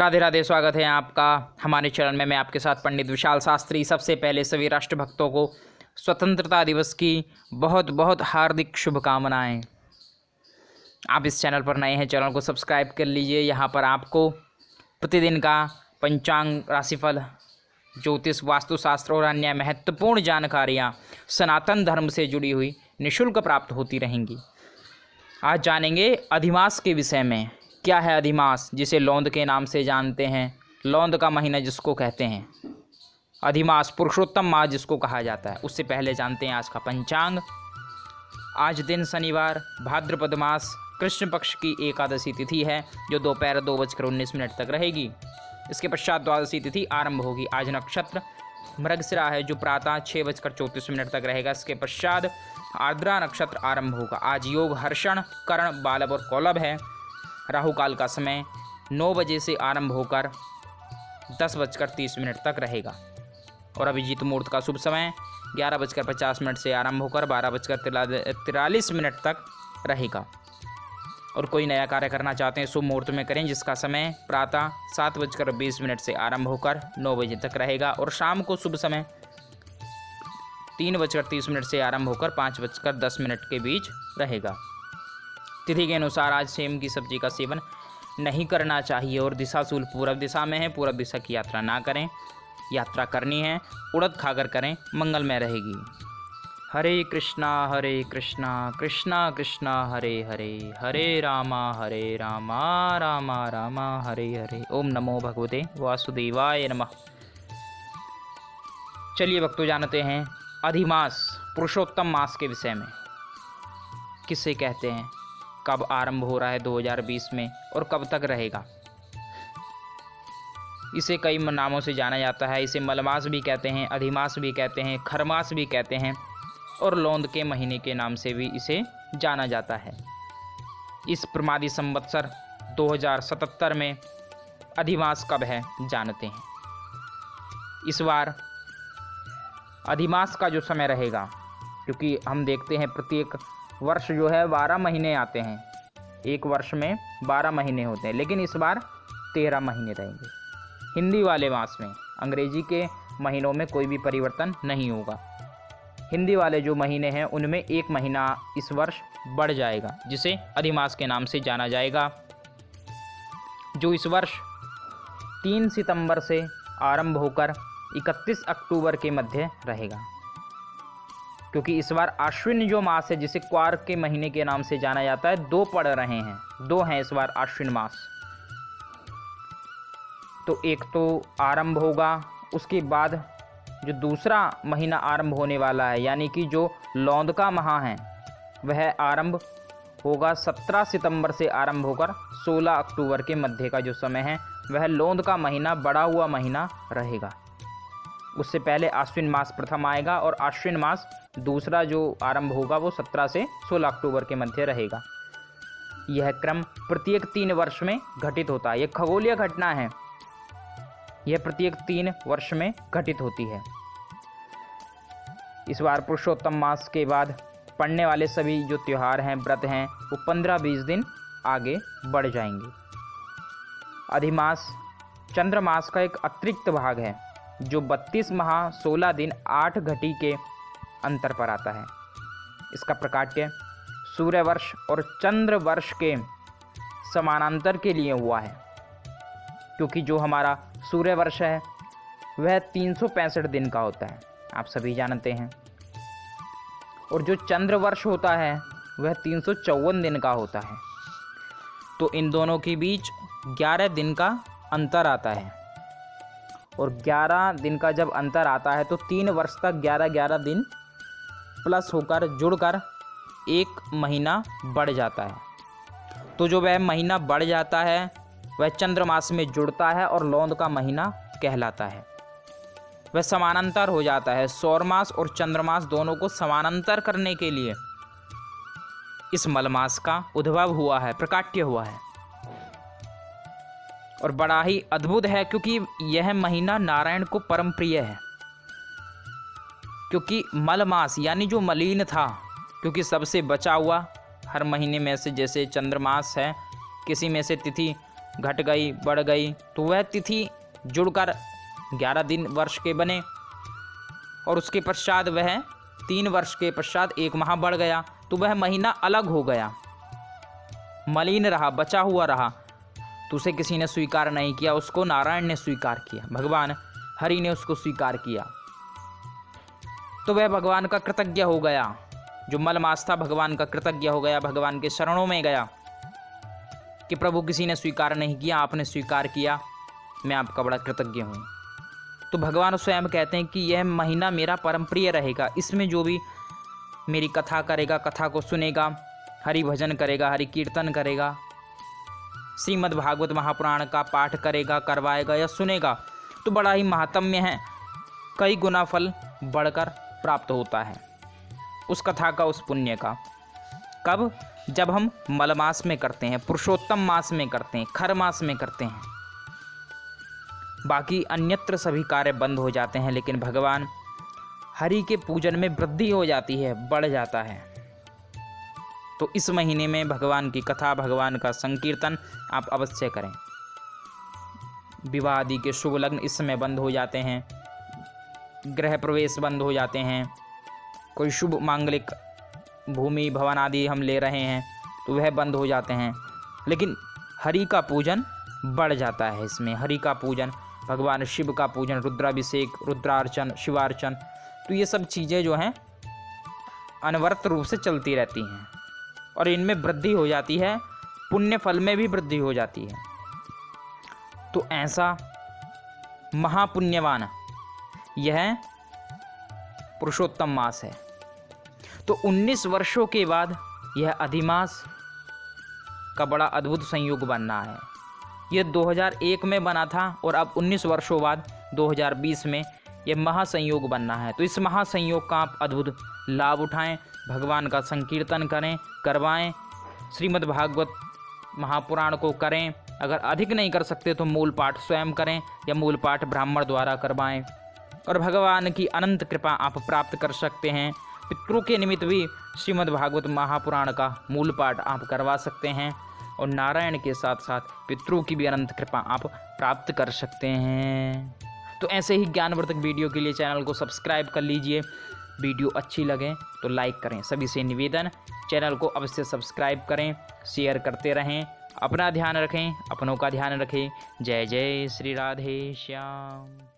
राधे राधे। स्वागत है आपका हमारे चैनल में। मैं आपके साथ पंडित विशाल शास्त्री। सबसे पहले सभी राष्ट्रभक्तों को स्वतंत्रता दिवस की बहुत बहुत हार्दिक शुभकामनाएं। आप इस चैनल पर नए हैं, चैनल को सब्सक्राइब कर लीजिए। यहाँ पर आपको प्रतिदिन का पंचांग, राशिफल, ज्योतिष, वास्तुशास्त्र और अन्य महत्वपूर्ण जानकारियाँ सनातन धर्म से जुड़ी हुई निःशुल्क प्राप्त होती रहेंगी। आज जानेंगे अधिमास के विषय में। क्या है अधिमास, जिसे लौंद के नाम से जानते हैं, लौंद का महीना जिसको कहते हैं, अधिमास पुरुषोत्तम मास जिसको कहा जाता है। उससे पहले जानते हैं आज का पंचांग। आज दिन शनिवार, भाद्रपद मास, कृष्ण पक्ष की एकादशी तिथि है जो दोपहर 2:19 तक रहेगी। इसके पश्चात द्वादशी तिथि आरंभ होगी। आज नक्षत्र मृगशिरा है जो प्रातः 6:34 तक रहेगा। इसके पश्चात आर्द्रा नक्षत्र आरंभ होगा। आज योग हर्षण, कर्ण, बालव और कौलभ है। राहु काल का समय 9 बजे से आरंभ होकर 10:30 तक रहेगा और अभिजीत मुहूर्त का शुभ समय 11:50 से आरंभ होकर 12:43 तक रहेगा। और कोई नया कार्य करना चाहते हैं शुभ मुहूर्त में करें, जिसका समय प्रातः 7:20 से आरंभ होकर 9 बजे तक रहेगा और शाम को शुभ समय 3:30 से आरंभ होकर 5:10 के बीच रहेगा। तिथि के अनुसार आज सेम की सब्जी का सेवन नहीं करना चाहिए और दिशाशूल पूर्व दिशा में है। पूर्व दिशा की यात्रा ना करें। यात्रा करनी है उड़द खाकर करें, मंगलमय रहेगी। हरे कृष्णा कृष्णा कृष्णा हरे हरे, हरे रामा रामा रामा हरे हरे। ओम नमो भगवते वासुदेवाय नमः। चलिए भक्तों, जानते हैं अधिमास पुरुषोत्तम मास के विषय में। किसे कहते हैं, कब आरंभ हो रहा है 2020 में और कब तक रहेगा। इसे कई नामों से जाना जाता है। इसे मलमास भी कहते हैं, अधिमास भी कहते हैं, खरमास भी कहते हैं और लौंद के महीने के नाम से भी इसे जाना जाता है। इस प्रमादी संवत्सर 2077 में अधिमास कब है जानते हैं। इस बार अधिमास का जो समय रहेगा, क्योंकि हम देखते हैं प्रत्येक वर्ष जो है 12 महीने आते हैं। एक वर्ष में 12 महीने होते हैं, लेकिन इस बार 13 महीने रहेंगे हिंदी वाले मास में। अंग्रेजी के महीनों में कोई भी परिवर्तन नहीं होगा। हिंदी वाले जो महीने हैं उनमें एक महीना इस वर्ष बढ़ जाएगा, जिसे अधिमास के नाम से जाना जाएगा, जो इस वर्ष 3 सितंबर से आरंभ होकर 31 अक्टूबर के मध्य रहेगा। क्योंकि इस बार आश्विन जो मास है, जिसे क्वार के महीने के नाम से जाना जाता है, 2 पड़ रहे हैं, 2 हैं इस बार आश्विन मास। तो एक तो आरंभ होगा, उसके बाद जो दूसरा महीना आरंभ होने वाला है, यानी कि जो लौंद का माह है, वह आरंभ होगा 17 सितंबर से आरंभ होकर 16 अक्टूबर के मध्य का जो समय है, वह लौंद का महीना बढ़ा हुआ महीना रहेगा। उससे पहले आश्विन मास प्रथम आएगा और आश्विन मास दूसरा जो आरंभ होगा वो 17 से 16 अक्टूबर के मध्य रहेगा। यह क्रम प्रत्येक 3 वर्ष में घटित होता है। यह खगोलीय घटना है, यह प्रत्येक 3 वर्ष में घटित होती है। इस बार पुरुषोत्तम मास के बाद पड़ने वाले सभी जो त्योहार हैं, व्रत हैं, वो 15-20 दिन आगे बढ़ जाएंगे। अधिमास चंद्रमास का एक अतिरिक्त भाग है जो 32 माह 16 दिन 8 घटी के अंतर पर आता है। इसका प्रकाट्य सूर्य वर्ष और चंद्र वर्ष के समानांतर के लिए हुआ है, क्योंकि जो हमारा सूर्य वर्ष है वह 365 दिन का होता है, आप सभी जानते हैं, और जो चंद्र वर्ष होता है वह 354 दिन का होता है। तो इन दोनों के बीच 11 दिन का अंतर आता है और 11 दिन का जब अंतर आता है तो 3 वर्ष तक 11-11 दिन प्लस होकर जुड़कर एक महीना बढ़ जाता है। तो जो वह महीना बढ़ जाता है वह चंद्रमास में जुड़ता है और लौंद का महीना कहलाता है। वह समानांतर हो जाता है। सौरमास और चंद्रमास दोनों को समानांतर करने के लिए इस मलमास का उद्भव हुआ है, प्रकाट्य हुआ है और बड़ा ही अद्भुत है, क्योंकि यह महीना नारायण को परम प्रिय है। क्योंकि मलमास यानी जो मलिन था, क्योंकि सबसे बचा हुआ हर महीने में से, जैसे चंद्रमास है, किसी में से तिथि घट गई, बढ़ गई, तो वह तिथि जुड़कर 11 दिन वर्ष के बने, और उसके पश्चात वह 3 वर्ष के पश्चात 1 माह बढ़ गया, तो वह महीना अलग हो गया, मलिन रहा, बचा हुआ रहा। तो उसे किसी ने स्वीकार नहीं किया, उसको नारायण ने स्वीकार किया, भगवान हरि ने उसको स्वीकार किया। तो वह भगवान का कृतज्ञ हो गया, जो मलमास था भगवान का कृतज्ञ हो गया, भगवान के शरणों में गया कि प्रभु किसी ने स्वीकार नहीं किया, आपने स्वीकार किया, मैं आपका बड़ा कृतज्ञ हूँ। तो भगवान स्वयं कहते हैं कि यह महीना मेरा परम प्रिय रहेगा, इसमें जो भी मेरी कथा करेगा, कथा को सुनेगा, हरि भजन करेगा, हरि कीर्तन करेगा, श्रीमद् भागवत महापुराण का पाठ करेगा, करवाएगा या सुनेगा, तो बड़ा ही महात्म्य है, कई गुना फल बढ़कर प्राप्त होता है उस कथा का, उस पुण्य का। कब? जब हम मलमास में करते हैं, पुरुषोत्तम मास में करते हैं, खर मास में करते हैं। बाकी अन्यत्र सभी कार्य बंद हो जाते हैं, लेकिन भगवान हरि के पूजन में वृद्धि हो जाती है, बढ़ जाता है। तो इस महीने में भगवान की कथा, भगवान का संकीर्तन आप अवश्य करें। विवाह आदि के शुभ लग्न इस समय बंद हो जाते हैं, गृह प्रवेश बंद हो जाते हैं, कोई शुभ मांगलिक भूमि भवन आदि हम ले रहे हैं तो वह बंद हो जाते हैं, लेकिन हरि का पूजन बढ़ जाता है इसमें। हरि का पूजन, भगवान शिव का पूजन, रुद्राभिषेक, रुद्रार्चन, शिवार्चन, तो ये सब चीज़ें जो हैं अनवरत रूप से चलती रहती हैं और इनमें वृद्धि हो जाती है, पुण्य फल में भी वृद्धि हो जाती है। तो ऐसा महापुण्यवान यह पुरुषोत्तम मास है। तो 19 वर्षों के बाद यह अधिमास का बड़ा अद्भुत संयोग बनना है। यह 2001 में बना था और अब 19 वर्षों बाद 2020 में यह महासंयोग बनना है। तो इस महासंयोग का आप अद्भुत लाभ उठाएं, भगवान का संकीर्तन करें, करवाएं, श्रीमद् भागवत महापुराण को करें। अगर अधिक नहीं कर सकते तो मूल पाठ स्वयं करें या मूल पाठ ब्राह्मण द्वारा करवाएं, और भगवान की अनंत कृपा आप प्राप्त कर सकते हैं। पितरों के निमित्त भी श्रीमद् भागवत महापुराण का मूल पाठ आप करवा सकते हैं, और नारायण के साथ साथ पितरों की भी अनंत कृपा आप प्राप्त कर सकते हैं। तो ऐसे ही ज्ञानवर्धक वीडियो के लिए चैनल को सब्सक्राइब कर लीजिए। वीडियो अच्छी लगे तो लाइक करें। सभी से निवेदन, चैनल को अवश्य सब्सक्राइब करें, शेयर करते रहें। अपना ध्यान रखें, अपनों का ध्यान रखें। जय जय श्री राधे श्याम।